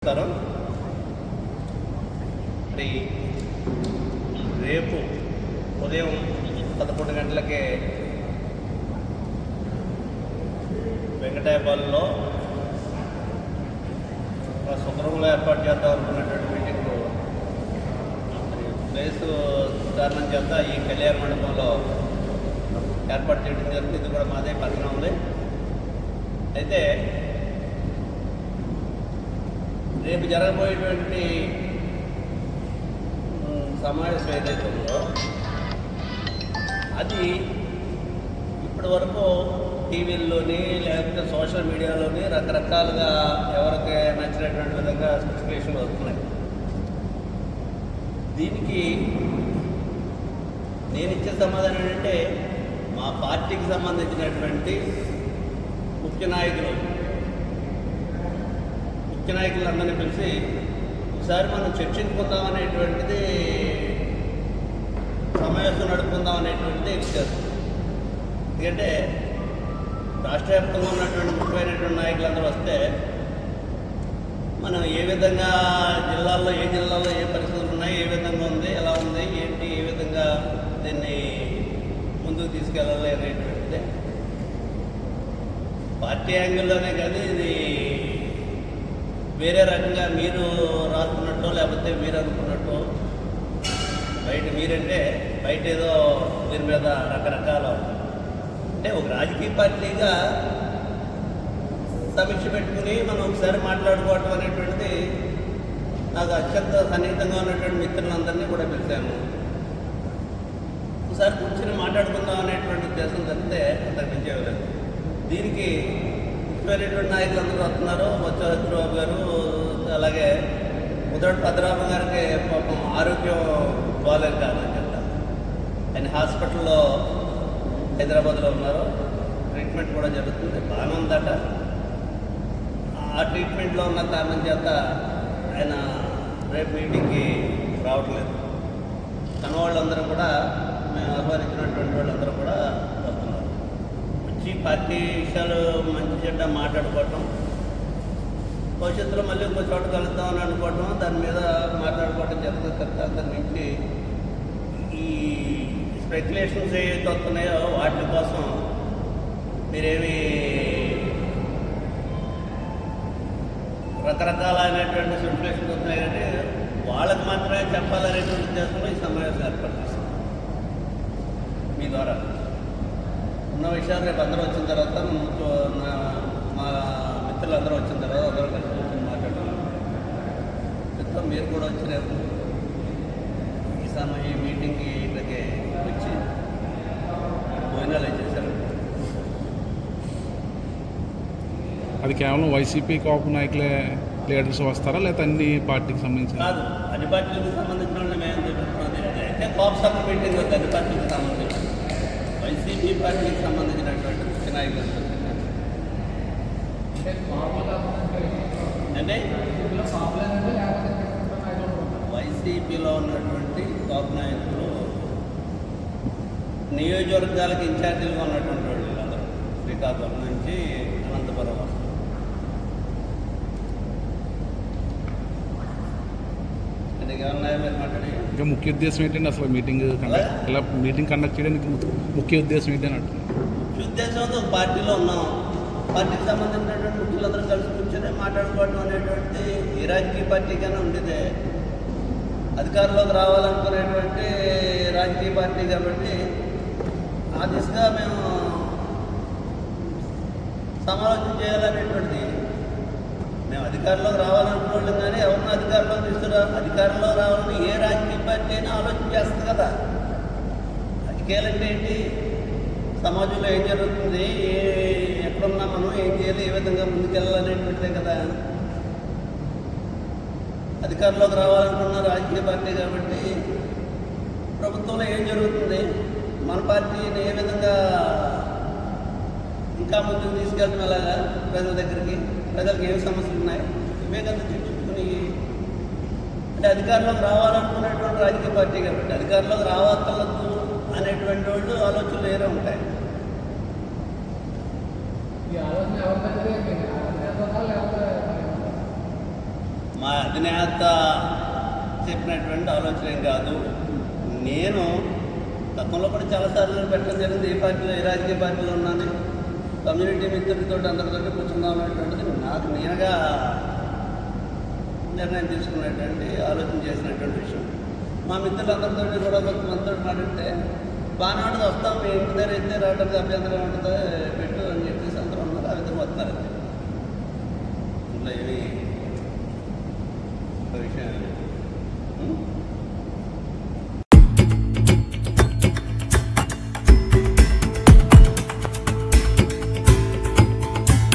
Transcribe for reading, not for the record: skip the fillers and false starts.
నమస్కారం. రేపు ఉదయం 11 గంటలకే వెంకటాయపాలెంలో శుక్రవారం ఏర్పాటు చేద్దాం అనుకున్నటువంటి మీటింగ్ ప్లేసు కారణం చేత ఈ కళ్యాణ మండపంలో ఏర్పాటు చేయడం జరిగింది. ఇది కూడా మాదే పక్కన ఉంది. అయితే రేపు జరగబోయేటువంటి సమావేశం ఏదైతే ఉందో అది ఇప్పటి వరకు టీవీల్లోని లేకపోతే సోషల్ మీడియాలోని రకరకాలుగా ఎవరికి నచ్చినటువంటి విధంగా స్పెసిఫికేషన్లు వస్తున్నాయి. దీనికి నేను ఇచ్చే సమాధానం ఏంటంటే మా పార్టీకి సంబంధించినటువంటి ముఖ్య నాయకులందరినీ పిలిచి ఒకసారి మనం చర్చించుకుందాం అనేటువంటిది, సమావేశం నడుపుకుందాం అనేటువంటిది చేస్తాం. ఎందుకంటే రాష్ట్ర వ్యాప్తంగా ఉన్నటువంటి ముఖ్యమైనటువంటి నాయకులందరూ వస్తే మనం ఏ విధంగా ఏ జిల్లాల్లో ఏ పరిస్థితులు ఉన్నాయి, ఏ విధంగా ఉంది, ఎలా ఉంది, ఏంటి, ఏ విధంగా దీన్ని ముందుకు తీసుకెళ్ళాలి అనేటువంటిది పార్టీ యాంగిల్లోనే కాదు. ఇది వేరే రకంగా మీరు రాసుకున్నట్టు లేకపోతే మీరు అనుకున్నట్టు మీరంటే బయట ఏదో దీని మీద రకరకాల అంటే ఒక రాజకీయ పార్టీగా సమీక్ష పెట్టుకుని మనం ఒకసారి మాట్లాడుకోవటం అనేటువంటిది నాకు అత్యంత సన్నిహితంగా ఉన్నటువంటి మిత్రులందరినీ కూడా పిలిచాము. ఒకసారి కూర్చొని మాట్లాడుకుందాం అనేటువంటి ఉద్దేశం తప్పితే అంతకు మించేయలేదు. దీనికి ముఖ్యమైనటువంటి నాయకులందరూ వస్తున్నారు. బొత్స సత్యనారాయణ గారు, అలాగే ముద్రగడ పద్మనాభం గారికి పాపం ఆరోగ్యం బాగాలేదు కారణం చేత ఆయన హాస్పిటల్లో హైదరాబాద్లో ఉన్నారు. ట్రీట్మెంట్ కూడా జరుగుతుంది, బాగానే ఉందట. ఆ ట్రీట్మెంట్లో ఉన్న కారణం చేత ఆయన రేపు మీటింగ్కి రావట్లేదు. తన వాళ్ళందరూ కూడా మేము ఆహ్వానించినటువంటి వాళ్ళందరూ కూడా వస్తున్నారు. వచ్చి పార్టీ విషయాలు మంచి చెడ్డ మాట్లాడుకోవటం, భవిష్యత్తులో మళ్ళీ ఇంకో చోట కలుద్దామని అనుకోవటం, దాని మీద మాట్లాడుకోవటం జరుగుతుంది తప్ప దాని నుంచి ఈ స్పెక్యులేషన్స్ ఏవైతే వస్తున్నాయో వాటి కోసం మీరేమి రకరకాలైనటువంటి స్పెక్యులేషన్స్ వస్తున్నాయి అంటే వాళ్ళకి మాత్రమే చెప్పాలనేటువంటి ఉద్దేశంలో ఈ సమావేశం ఏర్పాటు చేస్తాం. మీ ద్వారా ఉన్న విషయాలు రేపు అందరూ వచ్చిన తర్వాత మా మిత్రులందరూ వచ్చిన తర్వాత అందరూ కలిసి కూర్చొని మాట్లాడాలి. మీరు కూడా వచ్చి రేపు ఈ మీటింగ్కి ఇక్కడికి వచ్చి భోజనాలు చేశారు. అది కేవలం వైసీపీ కాపు నాయకులే లీడర్స్ వస్తారా, లేకపోతే అన్ని పార్టీకి సంబంధించి? కాదు, అన్ని పార్టీలకు సంబంధించిన వాళ్ళు మేము చెప్తున్నది అయితే కాపు సభ మీటింగ్ వద్ద అన్ని పార్టీలకు సంబంధించి వైసీపీ పార్టీకి సంబంధించినటువంటి ముఖ్య నాయకులు అంటే వైసీపీలో ఉన్నటువంటి కాపు నాయకులు నియోజకవర్గాలకు ఇన్ఛార్జీలుగా ఉన్నటువంటి వాళ్ళు అందరూ శ్రీకాకుళం నుంచి అనంతపురం వస్తారు. అంటే ఏమన్నా మీరు మాట్లాడి ఇంకా ముఖ్య ఉద్దేశం ఏంటండి అసలు మీటింగ్ కండక్ట్ చేయడానికి ముఖ్య ఉద్దేశం ఏంటి అని అంటున్నాను. ముఖ్య ఉద్దేశంతో ఒక పార్టీలో ఉన్నాం. పార్టీకి సంబంధించినటువంటి ముఖ్యులందరూ కలిసి కూర్చొని మాట్లాడుకోవడం అనేటువంటి ఏ రాజకీయ పార్టీకైనా ఉండేదే. అధికారంలోకి రావాలనుకునేటువంటి రాజకీయ పార్టీ కాబట్టి ఆ దిశగా మేము సమాలోచన చేయాలనేటువంటిది. మేము అధికారంలోకి రావాలనుకోవడం కానీ ఎవరిని అధికారంలోకి తీసుకురా అధికారంలో రావాలని ఏ రాజకీయ పార్టీ అయినా ఆలోచన చేస్తుంది కదా. రాజకీయాలంటే ఏంటి, సమాజంలో ఏం జరుగుతుంది, ఎక్కడున్నా మనం ఏం చేయాలి, ఏ విధంగా ముందుకెళ్ళాలనేటువంటిదే కదా. అధికారంలోకి రావాలనుకున్న రాజకీయ పార్టీ కాబట్టి ప్రభుత్వంలో ఏం జరుగుతుంది, మన పార్టీని ఏ విధంగా ఇంకా ముందుకు తీసుకెళ్ళడం ఎలాగా, ప్రజల దగ్గరికి, ప్రజలకు ఏమి సమస్యలు ఉన్నాయి, ఇవే కదా చర్చించుకుని. అంటే అధికారంలోకి రావాలనుకునేటువంటి రాజకీయ పార్టీ కాబట్టి అధికారంలోకి రావక్కర్లేదు అనేటువంటి వాళ్ళు ఆలోచనలు వేరే ఉంటాయి. మా అధినేత చెప్పినటువంటి ఆలోచన ఏం కాదు. నేను గతంలో కూడా చాలాసార్లు పెట్టడం జరిగింది. ఏ పార్టీలో, ఏ రాజకీయ పార్టీలో ఉన్నాను, కమ్యూనిటీ మిత్రులతో అందరితో కూర్చుందాం అనేటువంటిది నాకు నేనుగా నిర్ణయం తీసుకున్నటువంటి, ఆలోచన చేసినటువంటి విషయం. మా మిత్రులందరితో కూడా కొంతమందితో మాట్లాడితే బాగానే ఉంటుంది, వస్తాం, మీ ఇంటి దగ్గర అయితే రావడానికి అభ్యంతరం ఉంటుంది, పెట్టు అని చెప్పేసి అందరూ ఉన్నారు. ఆ విధంగా వస్తున్నారు. ఇంట్లో ఏమి ఒక విషయం